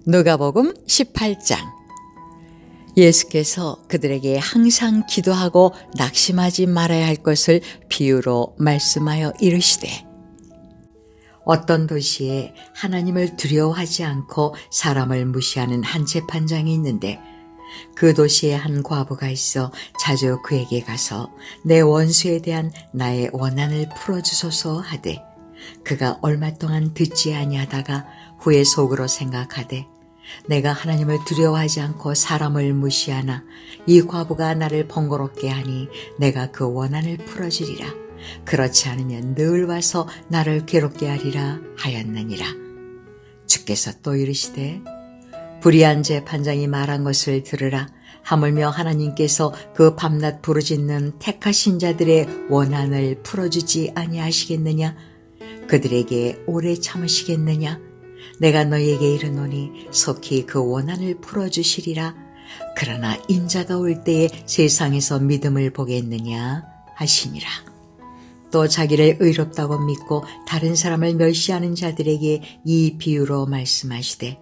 누가복음 18장. 예수께서 그들에게 항상 기도하고 낙심하지 말아야 할 것을 비유로 말씀하여 이르시되, 어떤 도시에 하나님을 두려워하지 않고 사람을 무시하는 한 재판장이 있는데, 그 도시에 한 과부가 있어 자주 그에게 가서 내 원수에 대한 나의 원한을 풀어주소서 하되, 그가 얼마 동안 듣지 아니하다가 후에 속으로 생각하되, 내가 하나님을 두려워하지 않고 사람을 무시하나 이 과부가 나를 번거롭게 하니 내가 그 원한을 풀어주리라. 그렇지 않으면 늘 와서 나를 괴롭게 하리라 하였느니라. 주께서 또 이르시되, 불의한 재판장이 말한 것을 들으라. 하물며 하나님께서 그 밤낮 부르짖는 택하신 자들의 원한을 풀어주지 아니하시겠느냐? 그들에게 오래 참으시겠느냐? 내가 너희에게 이르노니 속히 그 원한을 풀어주시리라. 그러나 인자가 올 때에 세상에서 믿음을 보겠느냐 하시니라. 또 자기를 의롭다고 믿고 다른 사람을 멸시하는 자들에게 이 비유로 말씀하시되,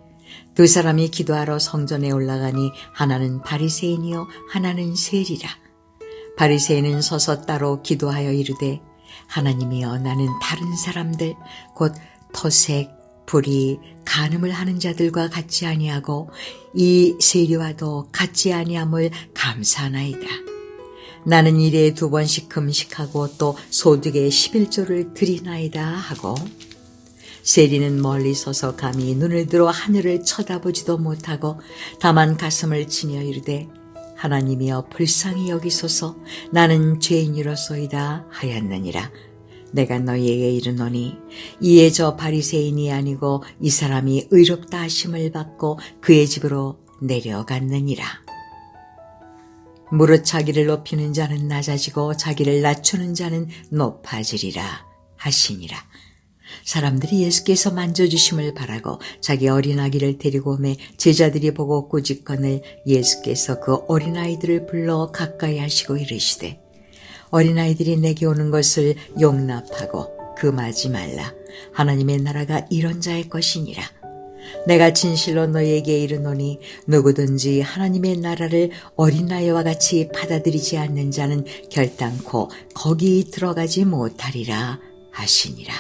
두 사람이 기도하러 성전에 올라가니 하나는 바리새인이요 하나는 세리라. 바리새인은 서서 따로 기도하여 이르되, 하나님이여, 나는 다른 사람들 곧 토색, 불의, 간음을 하는 자들과 같지 아니하고 이 세리와도 같지 아니함을 감사하나이다. 나는 일에 2번씩 금식하고 또 소득의 11조를 드리나이다 하고, 세리는 멀리 서서 감히 눈을 들어 하늘을 쳐다보지도 못하고 다만 가슴을 치며 이르되, 하나님이여 불쌍히 여기소서, 나는 죄인이로소이다 하였느니라. 내가 너희에게 이르노니 이에 저 바리새인이 아니고 이 사람이 의롭다 하심을 받고 그의 집으로 내려갔느니라. 무릇 자기를 높이는 자는 낮아지고 자기를 낮추는 자는 높아지리라 하시니라. 사람들이 예수께서 만져주심을 바라고 자기 어린아기를 데리고 오매 제자들이 보고 꾸짖거늘 예수께서 그 어린아이들을 불러 가까이 하시고 이르시되, 어린아이들이 내게 오는 것을 용납하고 금하지 말라. 하나님의 나라가 이런 자의 것이니라. 내가 진실로 너희에게 이르노니 누구든지 하나님의 나라를 어린아이와 같이 받아들이지 않는 자는 결단코 거기 들어가지 못하리라 하시니라.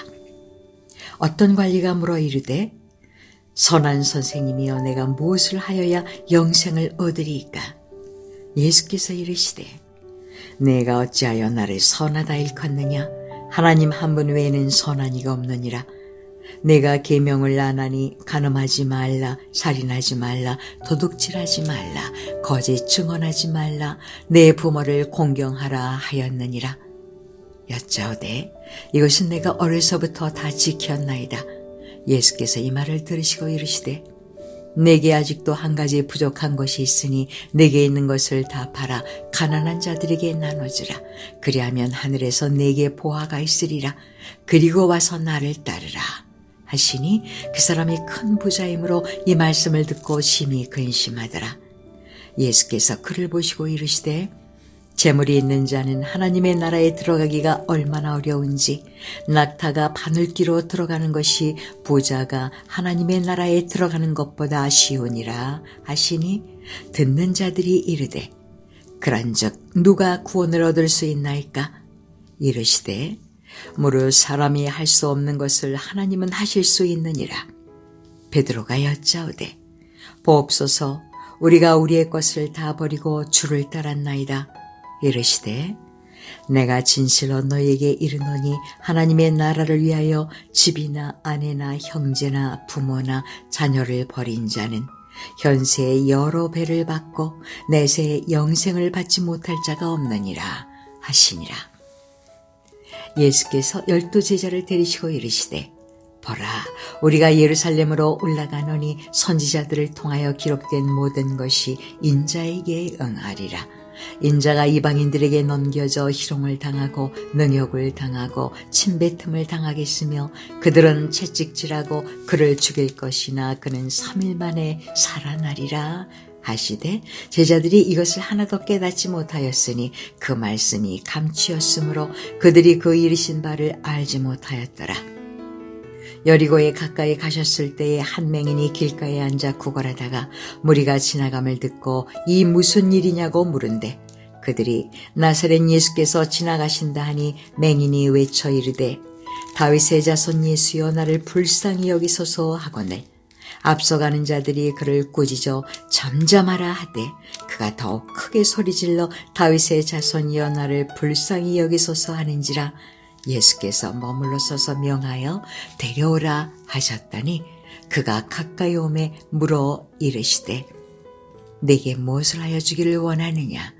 어떤 관리가 물어 이르되, 선한 선생님이여, 내가 무엇을 하여야 영생을 얻으리이까? 예수께서 이르시되, 내가 어찌하여 나를 선하다 일컫느냐? 하나님 한 분 외에는 선한 이가 없느니라. 내가 계명을 안 하니 간음하지 말라, 살인하지 말라, 도둑질하지 말라, 거짓 증언하지 말라, 내 부모를 공경하라 하였느니라. 여짜오되, 이것은 내가 어려서부터 다 지켰나이다. 예수께서 이 말을 들으시고 이르시되, 내게 아직도 한 가지 부족한 것이 있으니 내게 있는 것을 다 팔아 가난한 자들에게 나눠주라. 그리하면 하늘에서 내게 보화가 있으리라. 그리고 와서 나를 따르라 하시니, 그 사람이 큰 부자이므로 이 말씀을 듣고 심히 근심하더라. 예수께서 그를 보시고 이르시되, 재물이 있는 자는 하나님의 나라에 들어가기가 얼마나 어려운지, 낙타가 바늘기로 들어가는 것이 부자가 하나님의 나라에 들어가는 것보다 쉬우니라 하시니, 듣는 자들이 이르되, 그런즉 누가 구원을 얻을 수 있나이까? 이르시되, 무릇 사람이 할 수 없는 것을 하나님은 하실 수 있느니라. 베드로가 여짜오되, 보옵소서, 우리가 우리의 것을 다 버리고 주를 따랐나이다. 이르시되, 내가 진실로 너희에게 이르노니 하나님의 나라를 위하여 집이나 아내나 형제나 부모나 자녀를 버린 자는 현세에 여러 배를 받고 내세에 영생을 받지 못할 자가 없느니라 하시니라. 예수께서 12 제자를 데리시고 이르시되, 보라, 우리가 예루살렘으로 올라가노니 선지자들을 통하여 기록된 모든 것이 인자에게 응하리라. 인자가 이방인들에게 넘겨져 희롱을 당하고 능욕을 당하고 침뱉음을 당하겠으며 그들은 채찍질하고 그를 죽일 것이나 그는 3일 만에 살아나리라 하시되, 제자들이 이것을 하나도 깨닫지 못하였으니 그 말씀이 감추었으므로 그들이 그 이르신 바를 알지 못하였더라. 여리고에 가까이 가셨을 때에 한 맹인이 길가에 앉아 구걸하다가 무리가 지나감을 듣고 이 무슨 일이냐고 물은데 그들이 나사렛 예수께서 지나가신다 하니 맹인이 외쳐 이르되 다윗의 자손 예수여 나를 불쌍히 여기소서 하거늘 앞서가는 자들이 그를 꾸짖어 잠잠하라 하되 그가 더욱 크게 소리질러 다윗의 자손이여 나를 불쌍히 여기소서 하는지라 예수께서 머물러 서서 명하여 데려오라 하셨더니 그가 가까이 오매 물어 이르시되 내게 무엇을 하여 주기를 원하느냐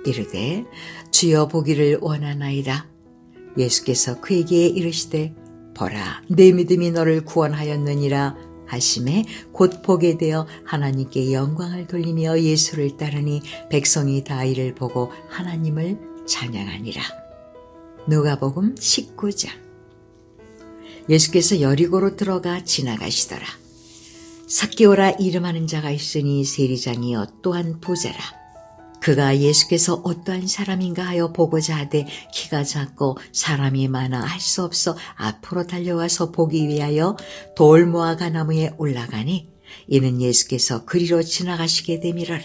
이르되 주여 보기를 원하나이다. 예수께서 그에게 이르시되 보라 내 믿음이 너를 구원하였느니라 하심에 곧 보게 되어 하나님께 영광을 돌리며 예수를 따르니 백성이 다 이를 보고 하나님을 찬양하니라. 누가복음 19장. 예수께서 여리고로 들어가 지나가시더라. 삭개오라 이름하는 자가 있으니 세리장이요 또한 부자라. 그가 예수께서 어떠한 사람인가 하여 보고자 하되 키가 작고 사람이 많아 할 수 없어 앞으로 달려와서 보기 위하여 돌무화과 나무에 올라가니 이는 예수께서 그리로 지나가시게 되밀어라.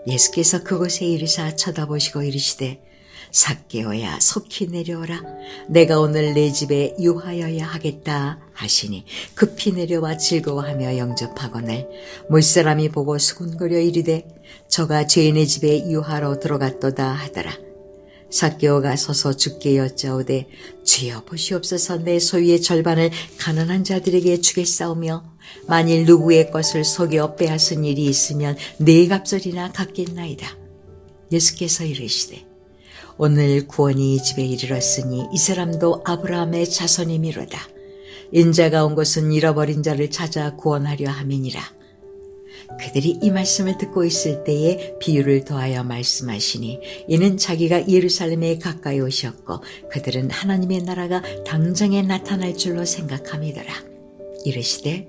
예수께서 그곳에 이르사 쳐다보시고 이르시되 삭개오야 속히 내려오라. 내가 오늘 내 집에 유하여야 하겠다 하시니 급히 내려와 즐거워하며 영접하거늘 물사람이 보고 수군거려 이르되 저가 죄인의 집에 유하러 들어갔도다 하더라. 삭개오가 서서 주께 여짜오되 주여 보시옵소서 내 소유의 절반을 가난한 자들에게 주겠사오며 만일 누구의 것을 속여 빼앗은 일이 있으면 네 갑절이나 갚겠나이다. 예수께서 이르시되 오늘 구원이 이 집에 이르렀으니 이 사람도 아브라함의 자손이미로다. 인자가 온 것은 잃어버린 자를 찾아 구원하려 함이니라. 그들이 이 말씀을 듣고 있을 때에 비유를 더하여 말씀하시니 이는 자기가 예루살렘에 가까이 오셨고 그들은 하나님의 나라가 당장에 나타날 줄로 생각함이더라. 이르시되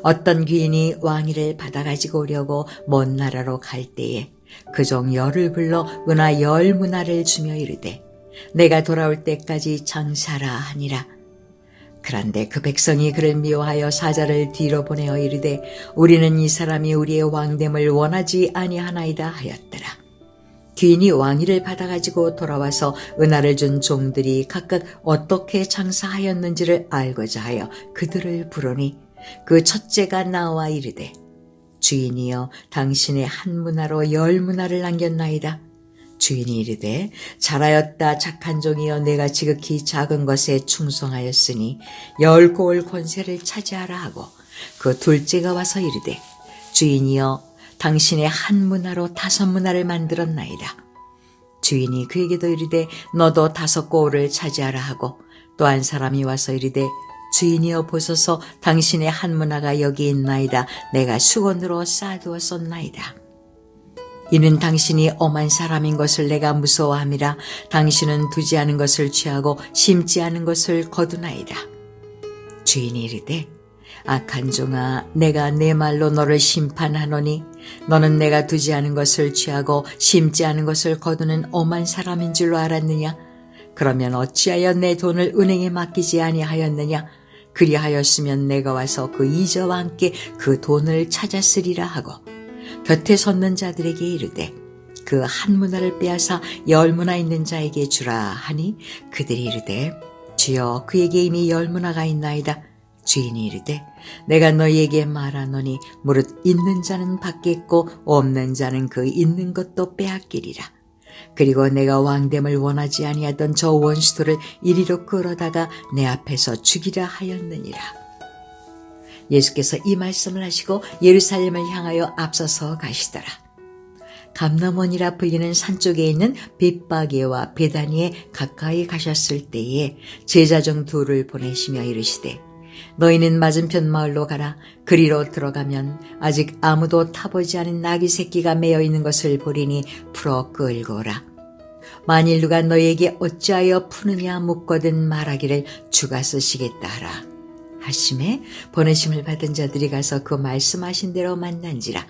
어떤 귀인이 왕위를 받아가지고 오려고 먼 나라로 갈 때에 그종 열을 불러 은하 10문화를 주며 이르되 내가 돌아올 때까지 장사라 하니라. 그런데 그 백성이 그를 미워하여 사자를 뒤로 보내어 이르되 우리는 이 사람이 우리의 왕됨을 원하지 아니하나이다 하였더라. 귀인이 왕위를 받아가지고 돌아와서 은하를 준 종들이 각각 어떻게 장사하였는지를 알고자 하여 그들을 부르니 그 첫째가 나와 이르되 주인이여 당신의 한 문화로 10문화를 남겼나이다. 주인이 이르되 잘하였다 착한 종이여 내가 지극히 작은 것에 충성하였으니 10고을 권세를 차지하라 하고 그 둘째가 와서 이르되 주인이여 당신의 한 문화로 5문화를 만들었나이다. 주인이 그에게도 이르되 너도 5고을을 차지하라 하고 또 한 사람이 와서 이르되 주인이여 보소서 당신의 한 문화가 여기 있나이다. 내가 수건으로 쌓아두었었나이다. 이는 당신이 엄한 사람인 것을 내가 무서워함이라. 당신은 두지 않은 것을 취하고 심지 않은 것을 거두나이다. 주인이 이르되 악한 종아 내가 내 말로 너를 심판하노니 너는 내가 두지 않은 것을 취하고 심지 않은 것을 거두는 엄한 사람인 줄로 알았느냐. 그러면 어찌하여 내 돈을 은행에 맡기지 아니하였느냐. 그리하였으면 내가 와서 그 이자와 함께 그 돈을 찾았으리라 하고 곁에 섰는 자들에게 이르되 그 한 문화를 빼앗아 10문화 있는 자에게 주라 하니 그들이 이르되 주여 그에게 이미 10문화가 있나이다. 주인이 이르되 내가 너희에게 말하노니 무릇 있는 자는 받겠고 없는 자는 그 있는 것도 빼앗기리라. 그리고 내가 왕됨을 원하지 아니하던 저 원수들을 이리로 끌어다가 내 앞에서 죽이라 하였느니라. 예수께서 이 말씀을 하시고 예루살렘을 향하여 앞서서 가시더라. 감람원이라 불리는 산 쪽에 있는 벳바게와 베다니에 가까이 가셨을 때에 제자 중 2를 보내시며 이르시되 너희는 맞은편 마을로 가라. 그리로 들어가면 아직 아무도 타보지 않은 나귀 새끼가 매여 있는 것을 보리니 풀어 끌고 오라. 만일 누가 너희에게 어찌하여 푸느냐 묻거든 말하기를 주가 쓰시겠다 하라. 하심에 보내심을 받은 자들이 가서 그 말씀하신 대로 만난지라.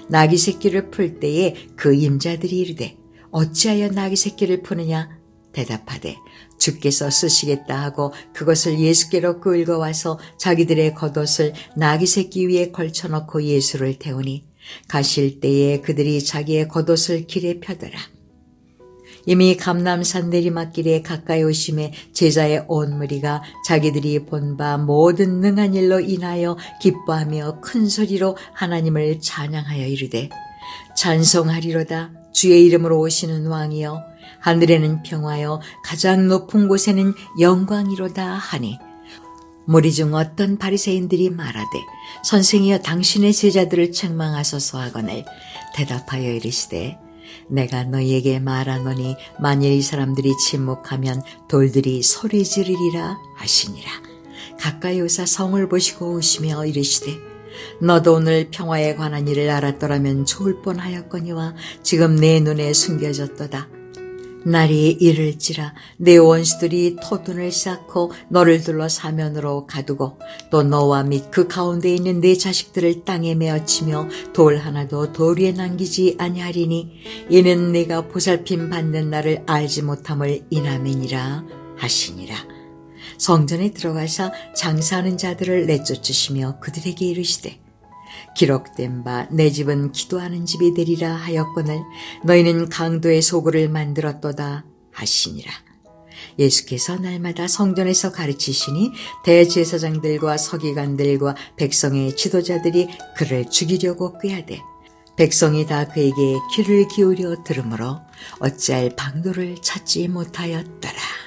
나귀 새끼를 풀 때에 그 임자들이 이르되 어찌하여 나귀 새끼를 푸느냐. 대답하되 주께서 쓰시겠다 하고 그것을 예수께로 끌고 와서 자기들의 겉옷을 나귀 새끼 위에 걸쳐놓고 예수를 태우니 가실 때에 그들이 자기의 겉옷을 길에 펴더라. 이미 감람산 내리막길에 가까이 오심에 제자의 온 무리가 자기들이 본 바 모든 능한 일로 인하여 기뻐하며 큰 소리로 하나님을 찬양하여 이르되 찬송하리로다. 주의 이름으로 오시는 왕이여 하늘에는 평화여 가장 높은 곳에는 영광이로다 하니 무리 중 어떤 바리새인들이 말하되 선생이여 당신의 제자들을 책망하소서 하거늘 대답하여 이르시되 내가 너희에게 말하노니 만일 이 사람들이 침묵하면 돌들이 소리 지르리라 하시니라. 가까이 오사 성을 보시고 오시며 이르시되 너도 오늘 평화에 관한 일을 알았더라면 좋을 뻔하였거니와 지금 내 눈에 숨겨졌도다. 날이 이를지라 내 원수들이 토둔을 쌓고 너를 둘러 사면으로 가두고 또 너와 및 그 가운데 있는 내 자식들을 땅에 메어치며 돌 하나도 돌 위에 남기지 아니하리니 이는 내가 보살핌 받는 날을 알지 못함을 인함이니라 하시니라. 성전에 들어가사 장사하는 자들을 내쫓으시며 그들에게 이르시되 기록된 바 내 집은 기도하는 집이 되리라 하였거늘 너희는 강도의 소굴을 만들었도다 하시니라. 예수께서 날마다 성전에서 가르치시니 대제사장들과 서기관들과 백성의 지도자들이 그를 죽이려고 꾀하되 백성이 다 그에게 귀를 기울여 들으므로 어찌할 방도를 찾지 못하였더라.